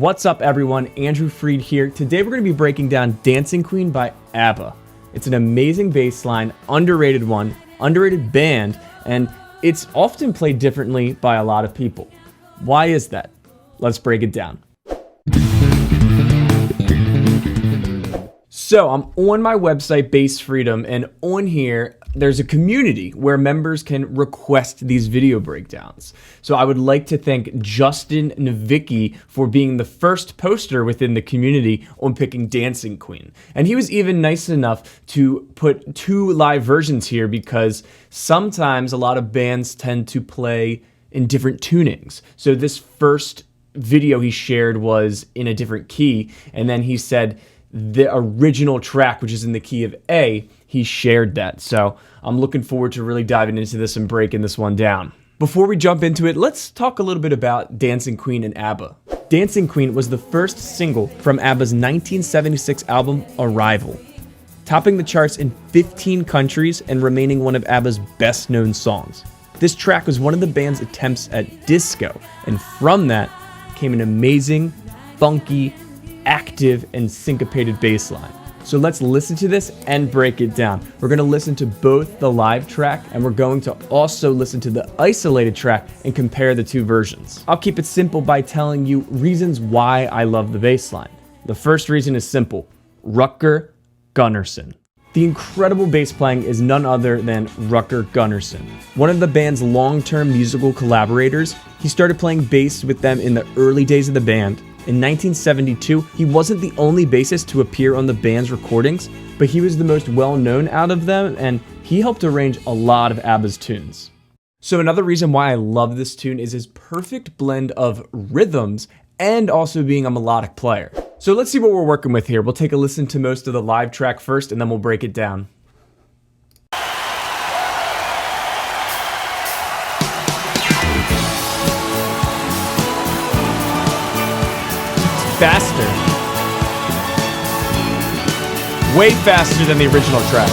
What's up everyone, Andrew Freed here. Today we're going to be breaking down Dancing Queen by ABBA. It's an amazing bass line, underrated one, underrated band, and it's often played differently by a lot of people. Why is that? Let's break it down. So I'm on my website, Bass Freedom, and on here, there's a community where members can request these video breakdowns. So I would like to thank Justin Navicki for being the first poster within the community on picking Dancing Queen. And he was even nice enough to put 2 live versions here because sometimes a lot of bands tend to play in different tunings. So this first video he shared was in a different key, and then he said the original track, which is in the key of A, he shared that. So I'm looking forward to really diving into this and breaking this one down. Before we jump into it, let's talk a little bit about Dancing Queen and ABBA. Dancing Queen was the first single from ABBA's 1976 album, Arrival, topping the charts in 15 countries and remaining one of ABBA's best-known songs. This track was one of the band's attempts at disco, and from that came an amazing, funky, active, and syncopated bass line. So let's listen to this and break it down. We're going to listen to both the live track and we're going to also listen to the isolated track and compare the 2 versions. I'll keep it simple by telling you reasons why I love the bass line. The first reason is simple: Rutger Gunnarsson. The incredible bass playing is none other than Rutger Gunnarsson, one of the band's long-term musical collaborators. He started playing bass with them in the early days of the band. In 1972, he wasn't the only bassist to appear on the band's recordings, but he was the most well-known out of them, and he helped arrange a lot of ABBA's tunes. So another reason why I love this tune is his perfect blend of rhythms and also being a melodic player. So let's see what we're working with here. We'll take a listen to most of the live track first, and then we'll break it down. Faster. Way faster than the original track.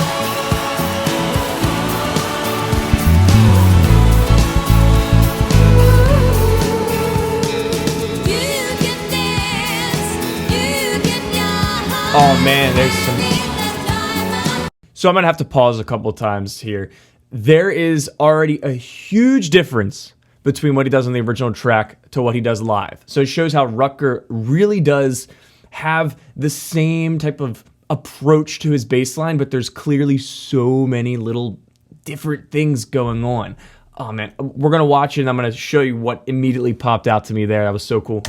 Oh man, there's some... So I'm gonna have to pause a couple times here. There is already a huge difference between what he does on the original track to what he does live. So it shows how Rutger really does have the same type of approach to his bass line, but there's clearly so many little different things going on. Oh man, we're gonna watch it and I'm gonna show you what immediately popped out to me there. That was so cool.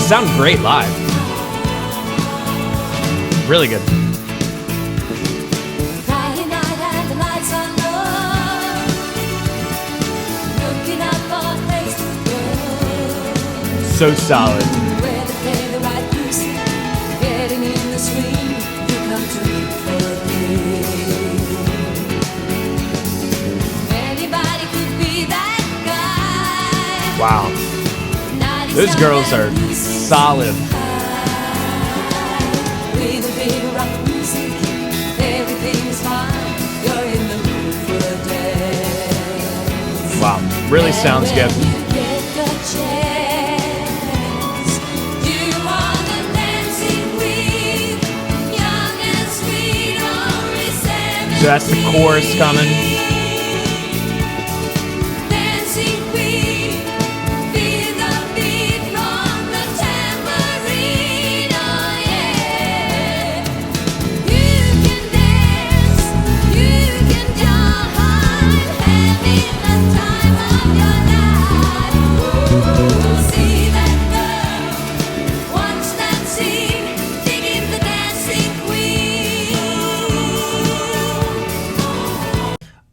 Sounds great live. Really good. So solid. Wow. Those girls are solid. Wow, really sounds good. So that's the chorus coming.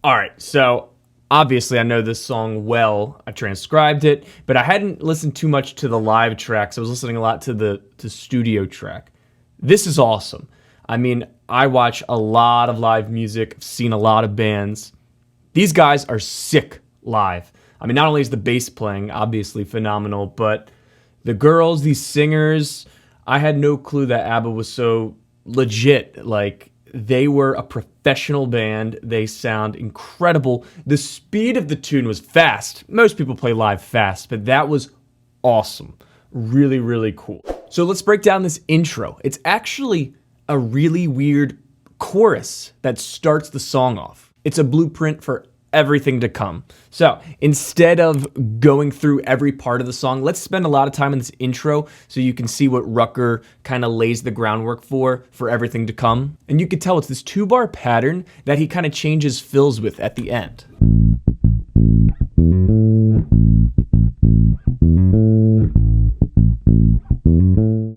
Alright, so obviously I know this song well. I transcribed it, but I hadn't listened too much to the live tracks. I was listening a lot to the studio track. This is awesome. I mean, I watch a lot of live music. I've seen a lot of bands. These guys are sick live. I mean, not only is the bass playing obviously phenomenal, but the girls, these singers, I had no clue that ABBA was so legit. Like, they were a professional band. They sound incredible. The speed of the tune was fast. Most people play live fast, but that was awesome. Really, really cool. So let's break down this intro. It's actually a really weird chorus that starts the song off. It's a blueprint for everything to come. So instead of going through every part of the song, let's spend a lot of time in this intro so you can see what Rutger kind of lays the groundwork for everything to come. And you can tell it's this 2-bar pattern that he kind of changes fills with at the end.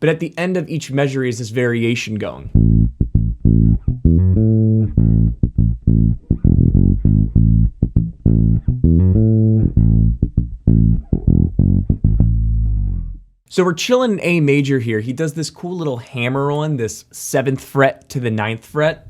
But at the end of each measure is this variation going. So we're chilling in A major here. He does this cool little hammer on this 7th fret to the 9th fret.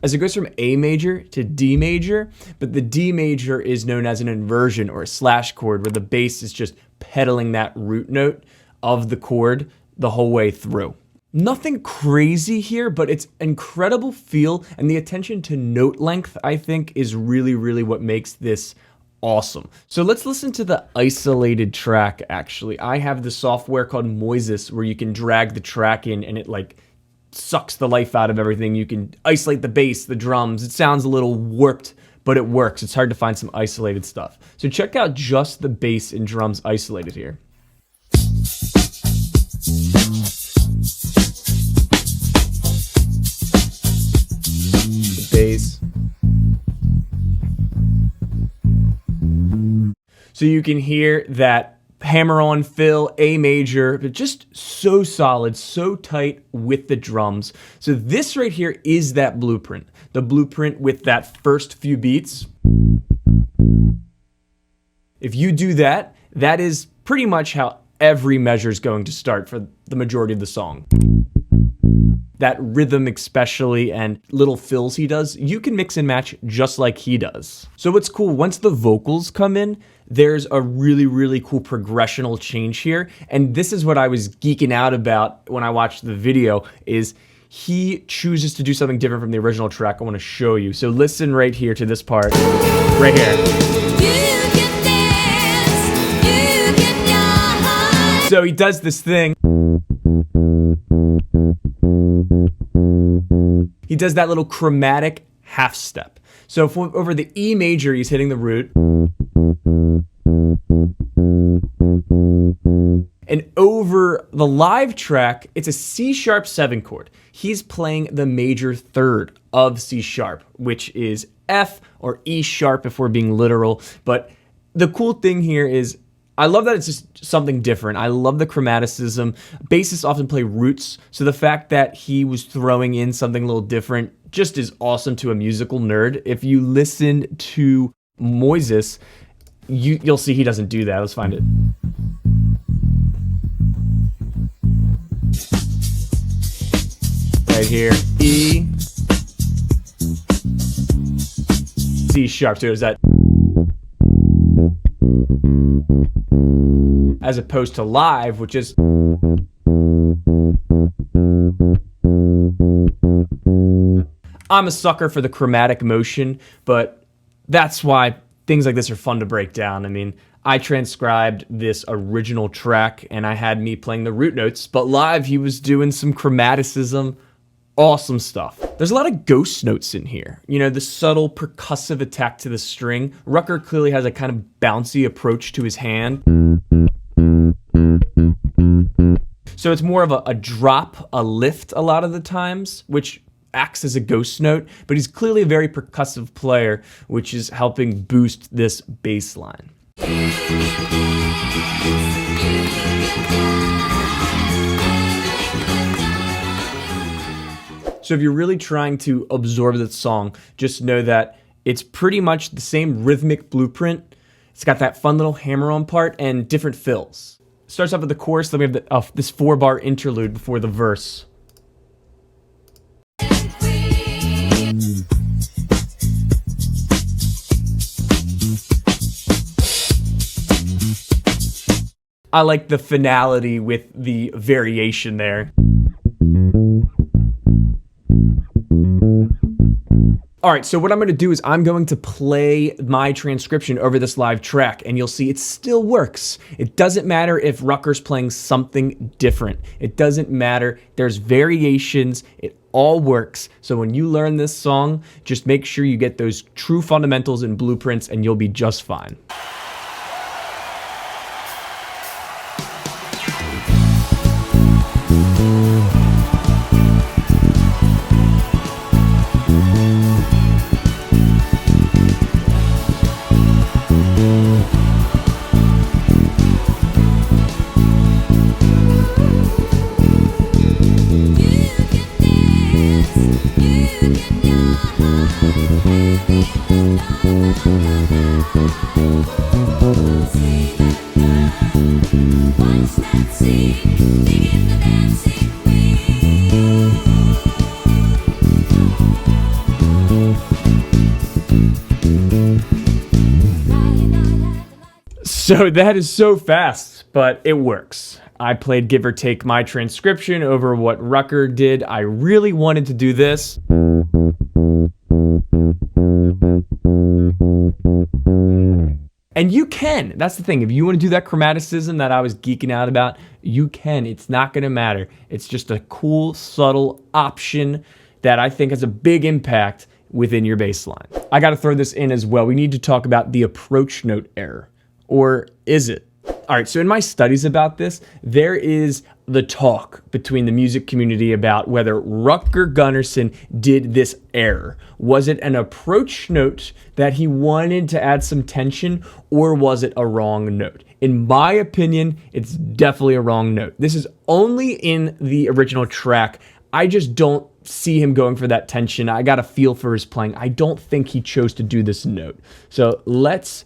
As it goes from A major to D major, but the D major is known as an inversion or a slash chord where the bass is just pedaling that root note of the chord the whole way through. Nothing crazy here, but it's incredible feel, and the attention to note length, I think, is really, really what makes this awesome. So let's listen to the isolated track, actually. I have the software called Moises where you can drag the track in and it like sucks the life out of everything. You can isolate the bass, the drums. It sounds a little warped, but it works. It's hard to find some isolated stuff. So check out just the bass and drums isolated here. Bass. So you can hear that hammer on fill, A major, but just so solid, so tight with the drums. So this right here is that blueprint. The blueprint with that first few beats. If you do that, that is pretty much how every measure is going to start for the majority of the song. That rhythm especially and little fills he does, you can mix and match just like he does. So what's cool, once the vocals come in, there's a really, really cool progressional change here. And this is what I was geeking out about when I watched the video, is he chooses to do something different from the original track. I want to show you. So listen right here to this part, right here. So he does this thing. He does that little chromatic half step. So over the E major, he's hitting the root. And over the live track, it's a C sharp 7 chord. He's playing the major third of C sharp, which is F or E sharp if we're being literal. But the cool thing here is, I love that it's just something different. I love the chromaticism. Bassists often play roots, so the fact that he was throwing in something a little different just is awesome to a musical nerd. If you listen to Moises, you'll see he doesn't do that. Let's find it. Right here, E, C sharp. So there's that. As opposed to live, which is I'm a sucker for the chromatic motion, but that's why things like this are fun to break down. I mean, I transcribed this original track and I had me playing the root notes, but live he was doing some chromaticism. Awesome stuff. There's a lot of ghost notes in here. You know, the subtle percussive attack to the string. Rutger clearly has a kind of bouncy approach to his hand. So it's more of a drop, a lift a lot of the times, which acts as a ghost note, but he's clearly a very percussive player, which is helping boost this bass line. So if you're really trying to absorb this song, just know that it's pretty much the same rhythmic blueprint. It's got that fun little hammer-on part and different fills. Starts off with the chorus, then we have this 4-bar interlude before the verse. I like the finality with the variation there. All right, so what I'm going to do is I'm going to play my transcription over this live track, and you'll see it still works. It doesn't matter if Rutger's playing something different. It doesn't matter. There's variations. It all works. So when you learn this song, just make sure you get those true fundamentals and blueprints, and you'll be just fine. So that is so fast, but it works. I played give or take my transcription over what Rutger did. I really wanted to do this. And you can. That's the thing. If you want to do that chromaticism that I was geeking out about, you can. It's not going to matter. It's just a cool, subtle option that I think has a big impact within your bass line. I got to throw this in as well. We need to talk about the approach note error. Or is it? All right, so in my studies about this, there is the talk between the music community about whether Rutger Gunnarsson did this error. Was it an approach note that he wanted to add some tension, or was it a wrong note? In my opinion, it's definitely a wrong note. This is only in the original track. I just don't see him going for that tension. I got a feel for his playing. I don't think he chose to do this note. So let's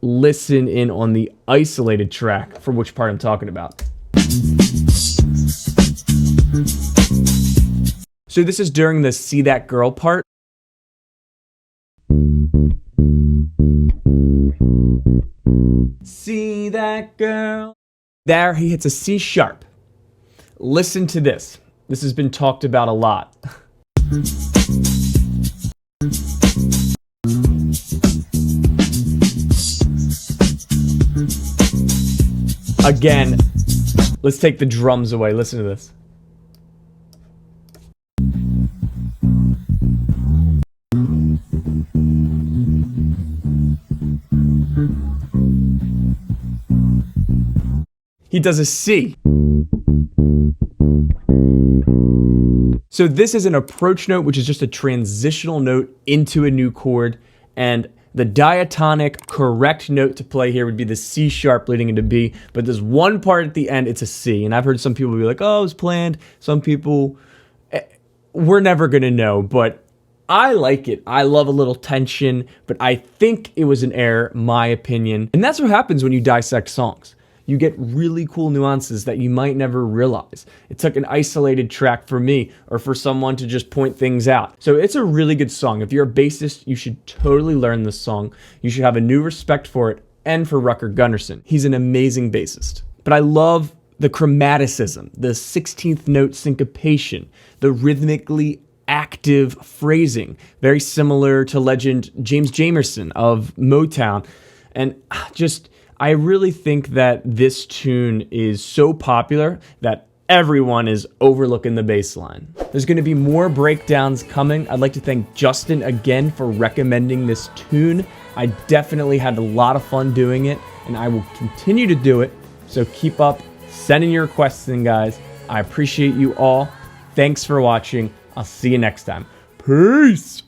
listen in on the isolated track for which part I'm talking about. So this is during the See That Girl part. See that girl. There he hits a C sharp. Listen to this. This has been talked about a lot. Again, let's take the drums away. Listen to this. He does a C. So this is an approach note, which is just a transitional note into a new chord, and the diatonic correct note to play here would be the C sharp leading into B, but there's one part at the end, it's a C. And I've heard some people be like, oh, it was planned. Some people, we're never going to know, but I like it. I love a little tension, but I think it was an error, my opinion. And that's what happens when you dissect songs. You get really cool nuances that you might never realize. It took an isolated track for me or for someone to just point things out. So it's a really good song. If you're a bassist, you should totally learn this song. You should have a new respect for it and for Rutger Gunnarsson. He's an amazing bassist. But I love the chromaticism, the 16th note syncopation, the rhythmically active phrasing, very similar to legend James Jamerson of Motown. And just, I really think that this tune is so popular that everyone is overlooking the bass line. There's going to be more breakdowns coming. I'd like to thank Justin again for recommending this tune. I definitely had a lot of fun doing it, and I will continue to do it. So keep up sending your requests in, guys. I appreciate you all. Thanks for watching. I'll see you next time. Peace!